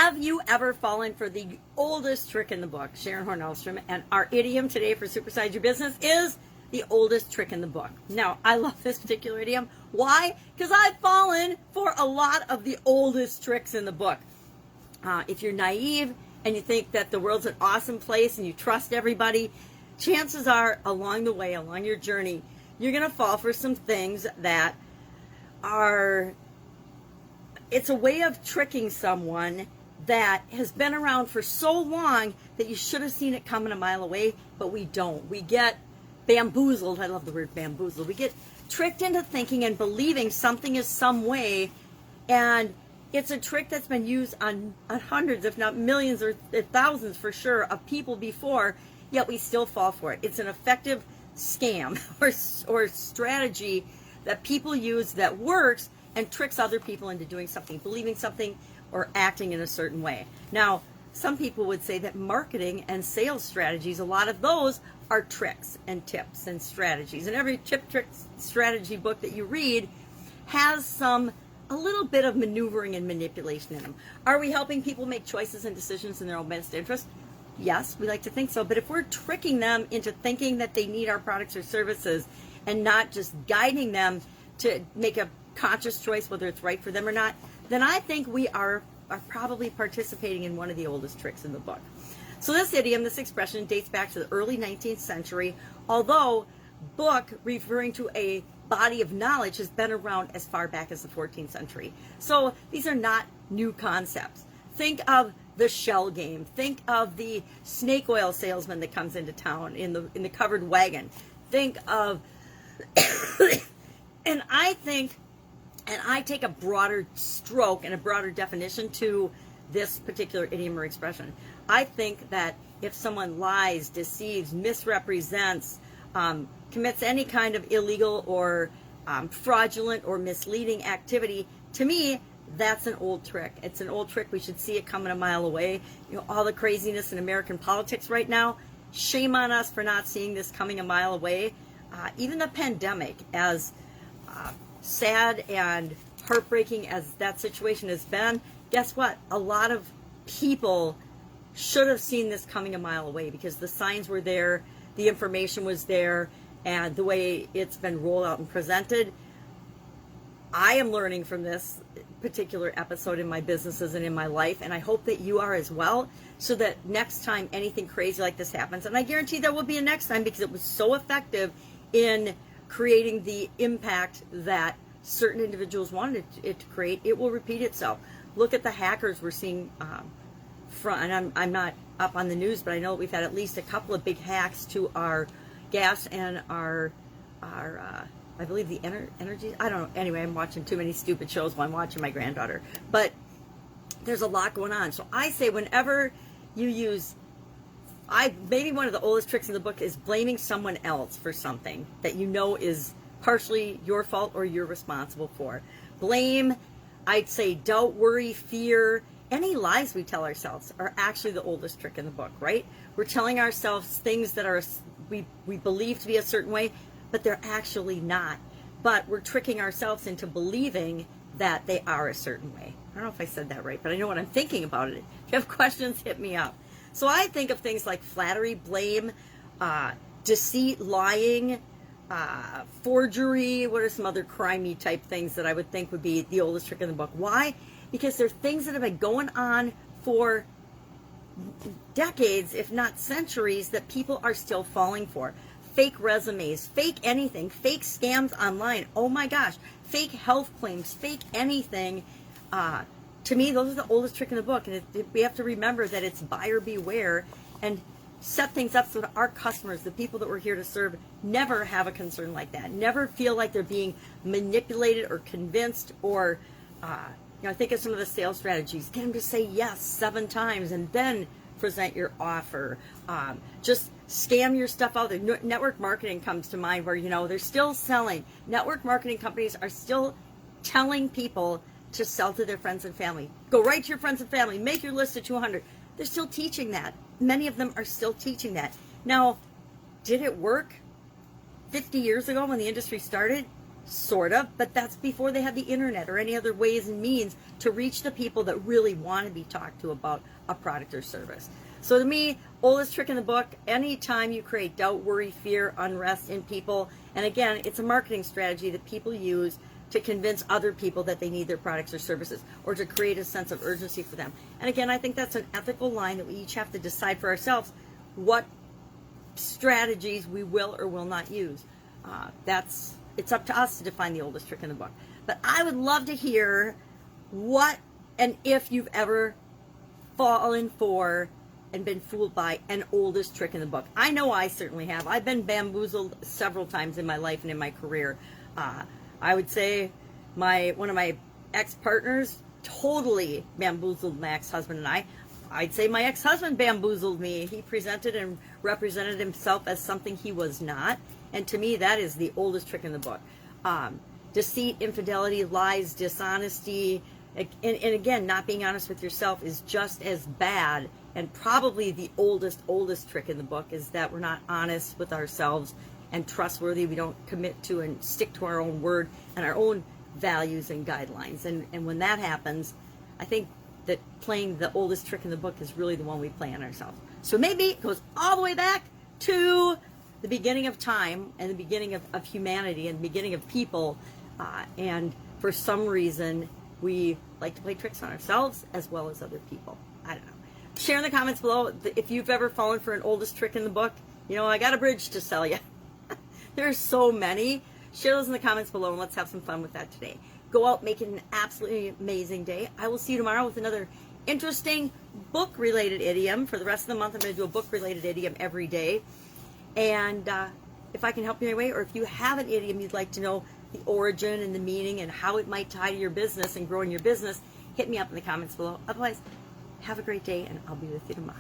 Have you ever fallen for the oldest trick in the book? Sharon Horne-Ellstrom, and our idiom today for Supersize Your Business is the oldest trick in the book. Now, I love this particular idiom. Why? Because I've fallen for a lot of the oldest tricks in the book. If you're naive and you think that the world's an awesome place and you trust everybody, chances are along the way, along your journey, you're going to fall for some things that are, it's a way of tricking someone that has been around for so long that you should have seen it coming a mile away, but we don't. We get bamboozled. I love the word bamboozled. We get tricked into thinking and believing something is some way, and it's a trick that's been used on hundreds, if not millions or thousands for sure, of people before, yet we still fall for it. It's an effective scam or strategy that people use that works and tricks other people into doing something, believing something, or acting in a certain way. Now, some people would say that marketing and sales strategies, a lot of those are tricks and tips and strategies. And every tip, trick, strategy book that you read has a little bit of maneuvering and manipulation in them. Are we helping people make choices and decisions in their own best interest? Yes, we like to think so. But if we're tricking them into thinking that they need our products or services and not just guiding them to make a conscious choice whether it's right for them or not, then I think we are probably participating in one of the oldest tricks in the book. So this idiom, this expression, dates back to the early 19th century, although book, referring to a body of knowledge, has been around as far back as the 14th century. So these are not new concepts. Think of the shell game. Think of the snake oil salesman that comes into town in the covered wagon. Think of, and I take a broader stroke and a broader definition to this particular idiom or expression. I think that if someone lies, deceives, misrepresents, commits any kind of illegal or fraudulent or misleading activity, to me, that's an old trick. It's an old trick. We should see it coming a mile away. You know, all the craziness in American politics right now, shame on us for not seeing this coming a mile away. Even the pandemic, as sad and heartbreaking as that situation has been, guess what? A lot of people should have seen this coming a mile away because the signs were there, the information was there, and the way it's been rolled out and presented. I am learning from this particular episode in my businesses and in my life, and I hope that you are as well, so that next time anything crazy like this happens, and I guarantee there will be a next time because it was so effective in creating the impact that certain individuals wanted it to create, it will repeat itself. Look at the hackers we're seeing and I'm not up on the news, but I know we've had at least a couple of big hacks to our gas and our I believe the energy, I don't know. Anyway, I'm watching too many stupid shows while I'm watching my granddaughter. But there's a lot going on. So I say whenever you use, maybe one of the oldest tricks in the book is blaming someone else for something that you know is partially your fault or you're responsible for. Blame, I'd say doubt, worry, fear, any lies we tell ourselves are actually the oldest trick in the book, right? We're telling ourselves things that are we believe to be a certain way, but they're actually not. But we're tricking ourselves into believing that they are a certain way. I don't know if I said that right, but I know what I'm thinking about it. If you have questions, hit me up. So I think of things like flattery, blame, deceit, lying, forgery. What are some other crimey type things that I would think would be the oldest trick in the book? Why? Because they're things that have been going on for decades, if not centuries, that people are still falling for. Fake resumes, fake anything, fake scams online. Oh my gosh, fake health claims, fake anything. To me, those are the oldest trick in the book. And we have to remember that it's buyer beware and set things up so that our customers, the people that we're here to serve, never have a concern like that. Never feel like they're being manipulated or convinced or, think of some of the sales strategies. Get them to say yes 7 times and then present your offer. Just scam your stuff out there. Network marketing comes to mind where, they're still selling. Network marketing companies are still telling people to sell to their friends and family. Go right to your friends and family. Make your list of 200. They're still teaching that. Many of them are still teaching that. Now, did it work 50 years ago when the industry started? sort of, but that's before they had the internet or any other ways and means to reach the people that really want to be talked to about a product or service. So to me, oldest trick in the book, anytime you create doubt, worry, fear, unrest in people, and again, it's a marketing strategy that people use to convince other people that they need their products or services, or to create a sense of urgency for them. And again, I think that's an ethical line that we each have to decide for ourselves what strategies we will or will not use. It's up to us to define the oldest trick in the book. But I would love to hear what and if you've ever fallen for and been fooled by an oldest trick in the book. I know I certainly have. I've been bamboozled several times in my life and in my career. I would say one of my ex-partners totally bamboozled my ex-husband and I. I'd say my ex-husband bamboozled me. He presented and represented himself as something he was not. And to me, that is the oldest trick in the book. Deceit, infidelity, lies, dishonesty, and again, not being honest with yourself is just as bad. And probably the oldest trick in the book is that we're not honest with ourselves and trustworthy. We don't commit to and stick to our own word and our own values and guidelines. And when that happens, I think that playing the oldest trick in the book is really the one we play on ourselves. So maybe it goes all the way back to the beginning of time and the beginning of humanity and the beginning of people. And for some reason, we like to play tricks on ourselves as well as other people. I don't know. Share in the comments below if you've ever fallen for an oldest trick in the book. You know, I got a bridge to sell you. There's so many. Share those in the comments below and let's have some fun with that today. Go out, make it an absolutely amazing day. I will see you tomorrow with another interesting book-related idiom. For the rest of the month, I'm going to do a book-related idiom every day. And if I can help you in any way, or if you have an idiom you'd like to know the origin and the meaning and how it might tie to your business and growing your business, hit me up in the comments below. Otherwise, have a great day, and I'll be with you tomorrow.